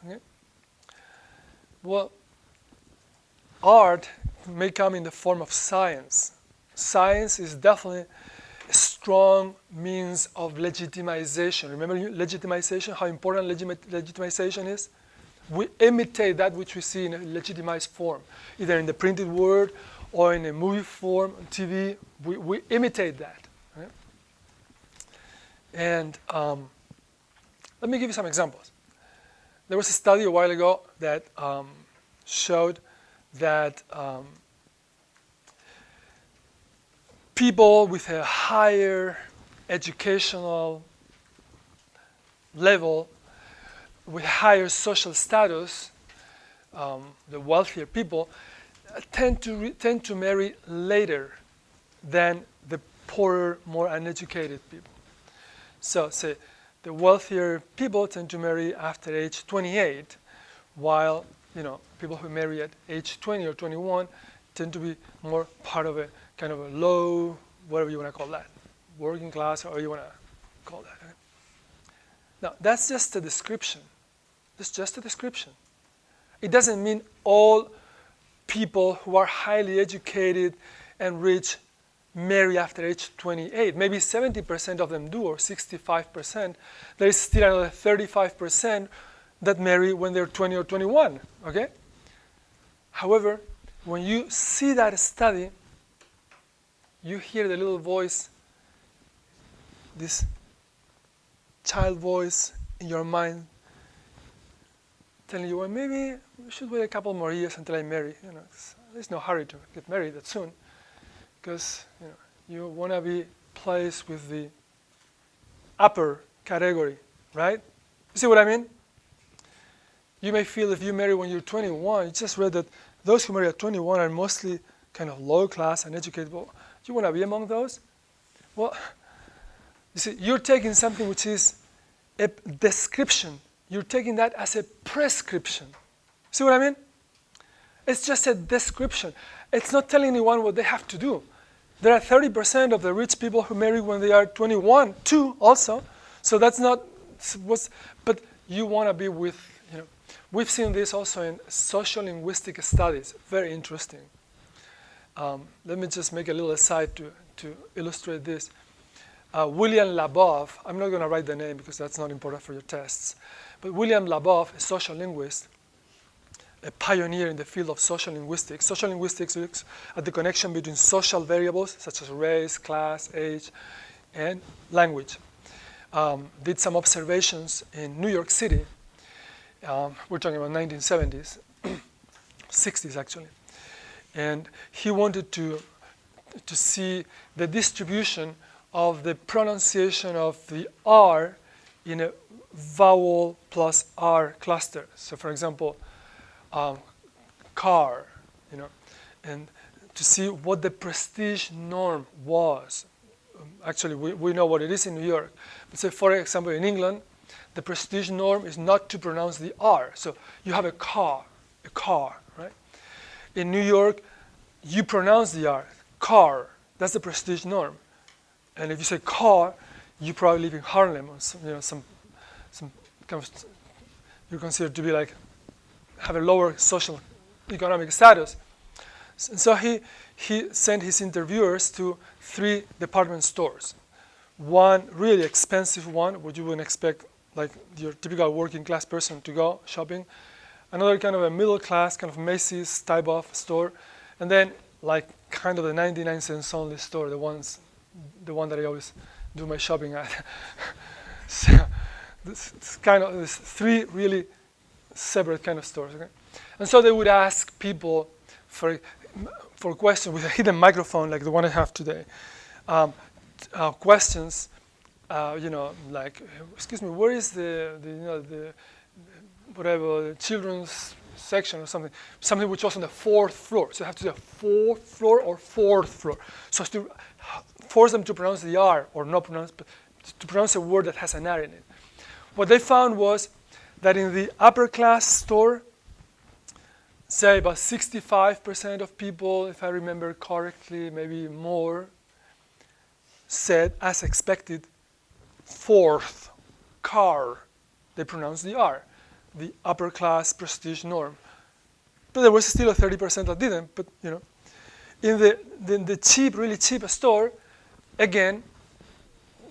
Okay? Well, art may come in the form of science. Science is definitely a strong means of legitimization. Remember legitimization, how important legitimization is? We imitate that which we see in a legitimized form, either in the printed word or in a movie form on TV. We imitate that. Right? And let me give you some examples. There was a study a while ago that showed that people with a higher educational level, with higher social status, the wealthier people, tend to marry later than the poorer, more uneducated people. So, say the wealthier people tend to marry after age 28, while people who marry at age 20 or 21 tend to be more part of a kind of a low, whatever you want to call that, working class, or you want to call that. Right? Now, that's just a description. It's just a description. It doesn't mean all people who are highly educated and rich marry after age 28. Maybe 70% of them do, or 65%. There is still another 35% that marry when they're 20 or 21, okay? However, when you see that study, you hear the little voice, this child voice in your mind telling you, well, maybe we should wait a couple more years until I marry. There's no hurry to get married that soon, because you want to be placed with the upper category, right? You see what I mean? You may feel if you marry when you're 21, you just read that those who marry at 21 are mostly kind of low class and educated. Well, do you want to be among those? Well, you see, you're taking something which is a description. You're taking that as a prescription. See what I mean? It's just a description. It's not telling anyone what they have to do. There are 30% of the rich people who marry when they are 21, too, also. So that's not what's, but you want to be with, we've seen this also in social linguistic studies. Very interesting. Let me just make a little aside to illustrate this. William Labov, I'm not going to write the name because that's not important for your tests, but William Labov, a social linguist, a pioneer in the field of social linguistics. Social linguistics looks at the connection between social variables such as race, class, age, and language. Did some observations in New York City. We're talking about 1970s, 60s actually. And he wanted to see the distribution of the pronunciation of the R in a vowel plus R cluster. So for example, car, and to see what the prestige norm was. Actually, we know what it is in New York. But say, for example, in England, the prestige norm is not to pronounce the R. So you have a car, right? In New York, you pronounce the R, car. That's the prestige norm. And if you say car, you probably live in Harlem or some kind of, you're considered to be like, have a lower social economic status. And so he sent his interviewers to 3 department stores. One really expensive one, which you wouldn't expect like your typical working class person to go shopping. Another kind of a middle class, kind of Macy's type of store. And then like kind of the 99 cents only store, the one that I always do my shopping at. So it's kind of this 3 really separate kind of stores. Okay? And so they would ask people for questions with a hidden microphone like the one I have today. Questions, like, excuse me, where is the whatever, the children's section or something which was on the 4th floor. So you have to do a 4th floor or 4th floor. So as to force them to pronounce the R, or not pronounce, but to pronounce a word that has an R in it. What they found was that in the upper class store, say about 65% of people, if I remember correctly, maybe more, said, as expected, 4th, car. They pronounced the R. the upper class prestige norm. But there was still a 30% that didn't. But in the cheap, really cheap store, again,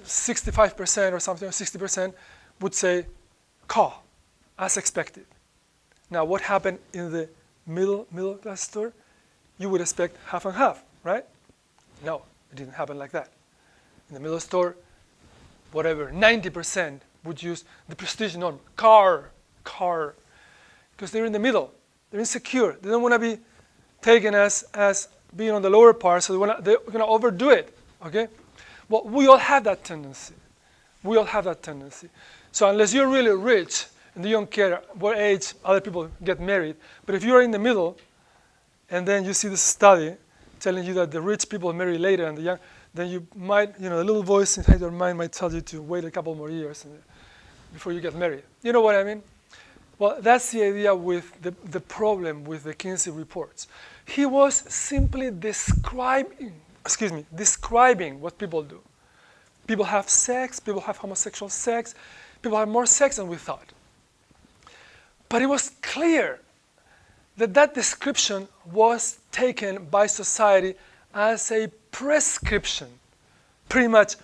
65% or something, or 60% would say "Ka," as expected. Now, what happened in the middle class store? You would expect half and half, right? No, it didn't happen like that. In the middle store, whatever, 90% would use the prestige norm, car, because they're in the middle. They're insecure. They don't want to be taken as being on the lower part, so they're going to overdo it, okay? Well, we all have that tendency. So unless you're really rich and you don't care what age other people get married, but if you're in the middle and then you see this study telling you that the rich people marry later and the young, then you might, the little voice inside your mind might tell you to wait a couple more years before you get married. You know what I mean? Well, that's the idea with the problem with the Kinsey reports. He was simply describing what people do. People have sex, people have homosexual sex, people have more sex than we thought. But it was clear that description was taken by society as a prescription. Pretty much,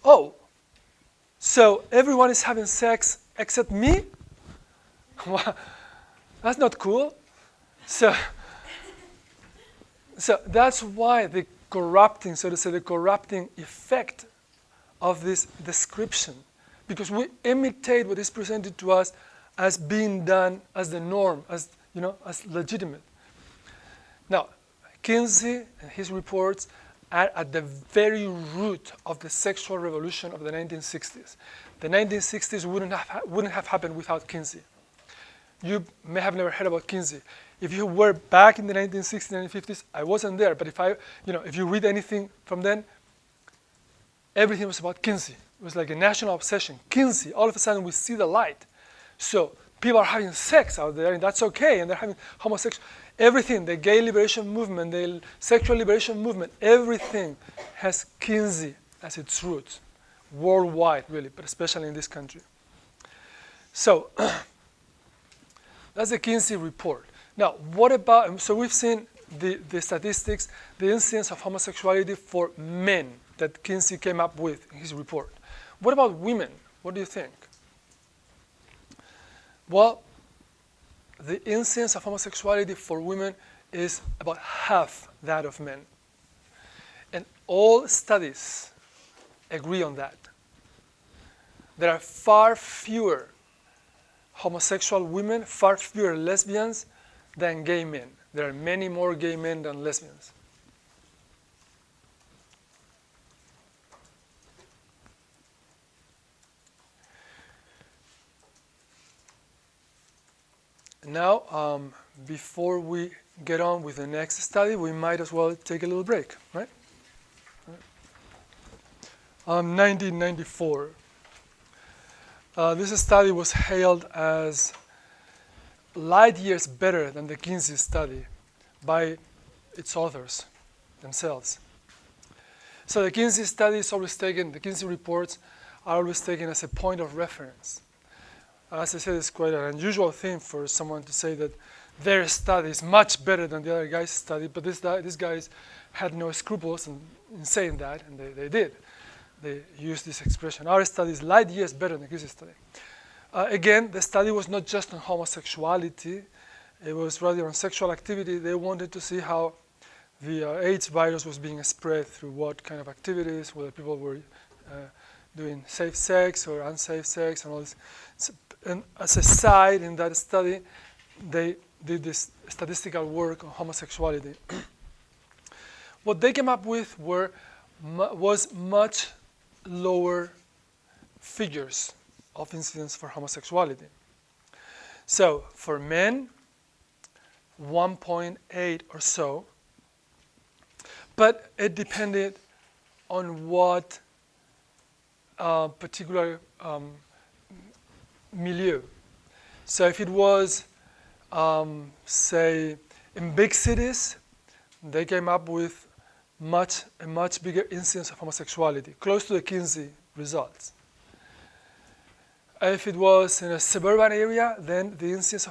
oh, so everyone is having sex except me? Well, that's not cool. So that's why the corrupting effect of this description, because we imitate what is presented to us as being done as the norm, as legitimate. Now, Kinsey and his reports are at the very root of the sexual revolution of the 1960s. The 1960s wouldn't have happened without Kinsey. You may have never heard about Kinsey. If you were back in the 1960s and 1950s, I wasn't there. But if you read anything from then, everything was about Kinsey. It was like a national obsession. Kinsey, all of a sudden we see the light. So people are having sex out there, and that's okay, and they're having homosexual. Everything, the gay liberation movement, the sexual liberation movement, everything has Kinsey as its roots, worldwide, really, but especially in this country. So that's the Kinsey report. Now, what about, so we've seen the statistics, the incidence of homosexuality for men that Kinsey came up with in his report. What about women? What do you think? Well, the incidence of homosexuality for women is about half that of men. And all studies agree on that. There are far fewer homosexual women, far fewer lesbians than gay men. There are many more gay men than lesbians. Now, before we get on with the next study, we might as well take a little break, right? 1994. This study was hailed as light years better than the Kinsey study by its authors themselves. So the Kinsey study is always taken, the Kinsey reports are always taken as a point of reference. As I said, it's quite an unusual thing for someone to say that their study is much better than the other guy's study, but these guys had no scruples in saying that, and they did. They used this expression. Our study is light years better than the Kinsey study. Again, the study was not just on homosexuality. It was rather on sexual activity. They wanted to see how the AIDS virus was being spread through what kind of activities, whether people were doing safe sex or unsafe sex and all this. And as a side in that study, they did this statistical work on homosexuality. What they came up with was much lower figures of incidence for homosexuality. So for men, 1.8 or so, but it depended on what particular milieu. So if it was, say, in big cities, they came up with a much bigger incidence of homosexuality, close to the Kinsey results. If it was in a suburban area, then the incidence of